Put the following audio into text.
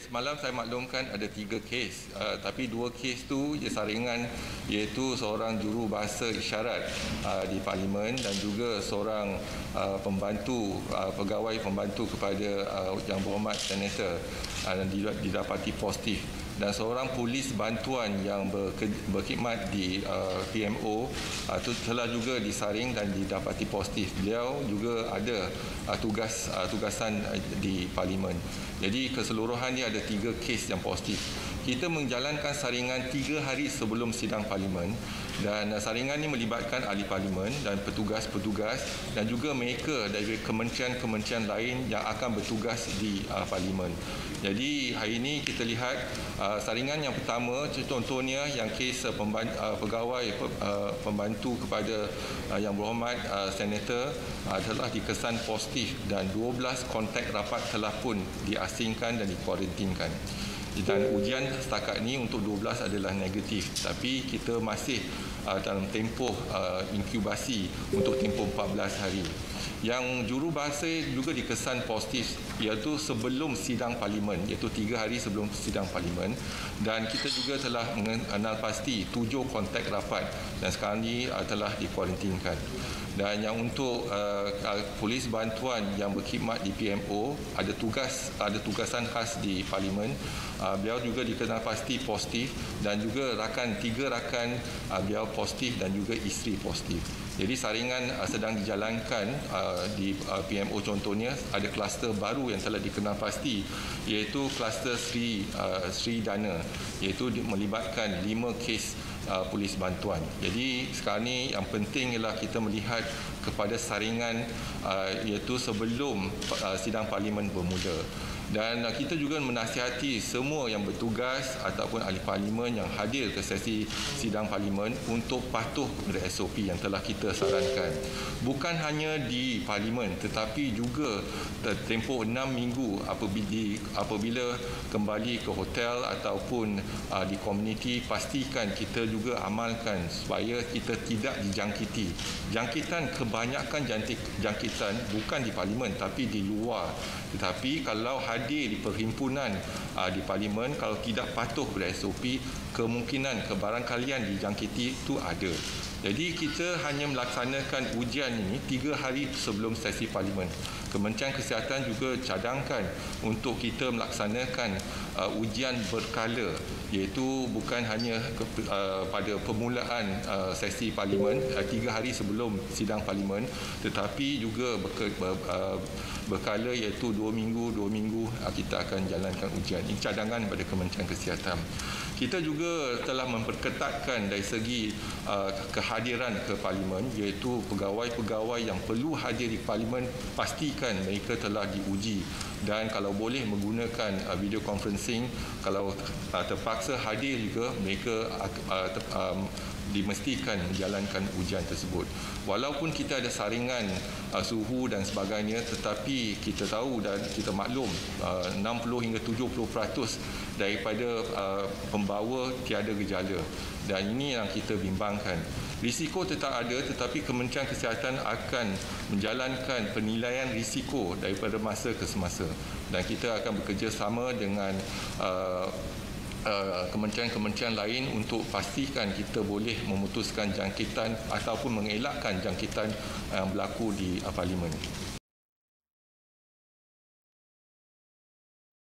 semalam saya maklumkan ada 3 kes, tapi 2 kes tu saringan, iaitu seorang jurubahasa isyarat di Parlimen dan juga seorang pegawai pembantu kepada Yang Berhormat Senator didapati positif, dan seorang polis bantuan yang berkhidmat di PMO telah juga disaring dan didapati positif. Beliau juga ada tugasan di Parlimen. Jadi keseluruhan dia ada 3 kes yang positif. Kita menjalankan saringan 3 hari sebelum sidang Parlimen, dan saringan ini melibatkan ahli Parlimen dan petugas-petugas dan juga mereka dari kementerian-kementerian lain yang akan bertugas di Parlimen. Jadi hari ini kita lihat saringan yang pertama, contohnya yang kes pegawai pembantu kepada Yang Berhormat Senator telah dikesan positif dan 12 kontak rapat telah pun diasingkan dan dikuarantinkan. Dan ujian setakat ini untuk 12 adalah negatif, tapi kita masih dalam tempoh inkubasi untuk tempoh 14 hari. Yang jurubahasa juga dikesan positif iaitu sebelum sidang Parlimen, iaitu 3 hari sebelum sidang Parlimen, dan kita juga telah mengenal pasti 7 kontak rapat dan sekarang ini telah dikuarantinkan. Dan yang untuk polis bantuan yang berkhidmat di PMO ada tugasan khas di Parlimen, beliau juga dikenal pasti positif, dan juga 3 rakan beliau positif dan juga isteri positif. Jadi saringan sedang dijalankan di PMO. Contohnya ada kluster baru yang telah dikenal pasti, iaitu kluster Sri Dana, iaitu melibatkan 5 kes polis bantuan. Jadi sekarang ini yang penting ialah kita melihat kepada saringan iaitu sebelum sidang Parlimen bermula. Dan kita juga menasihati semua yang bertugas ataupun ahli Parlimen yang hadir ke sesi sidang Parlimen untuk patuh kepada SOP yang telah kita sarankan. Bukan hanya di Parlimen tetapi juga tempoh 6 minggu apabila kembali ke hotel ataupun di komuniti, pastikan kita juga amalkan supaya kita tidak dijangkiti. Jangkitan, kebanyakan jangkitan bukan di Parlimen tapi di luar. Tetapi kalau hadir di perhimpunan di Parlimen, kalau tidak patuh pada SOP, kemungkinan kebarangkalian dijangkiti itu ada. Jadi kita hanya melaksanakan ujian ini 3 hari sebelum sesi Parlimen. Kementerian Kesihatan juga cadangkan untuk kita melaksanakan ujian berkala, iaitu bukan hanya pada permulaan sesi Parlimen 3 hari sebelum sidang Parlimen, tetapi juga berkala, iaitu 2 minggu kita akan jalankan ujian. Ini cadangan pada Kementerian Kesihatan. Kita juga telah memperketatkan dari segi kehadiran ke Parlimen, iaitu pegawai-pegawai yang perlu hadir di Parlimen, pastikan mereka telah diuji, dan kalau boleh menggunakan video conferencing. Kalau terpaksa hadir juga, mereka dimestikan menjalankan ujian tersebut. Walaupun kita ada saringan suhu dan sebagainya, tetapi kita tahu dan kita maklum 60 hingga 70% daripada pembawa tiada gejala, dan ini yang kita bimbangkan. Risiko tetap ada, tetapi Kementerian Kesihatan akan menjalankan penilaian risiko daripada masa ke semasa, dan kita akan bekerjasama dengan kementerian-kementerian lain untuk pastikan kita boleh memutuskan jangkitan ataupun mengelakkan jangkitan yang berlaku di Parlimen.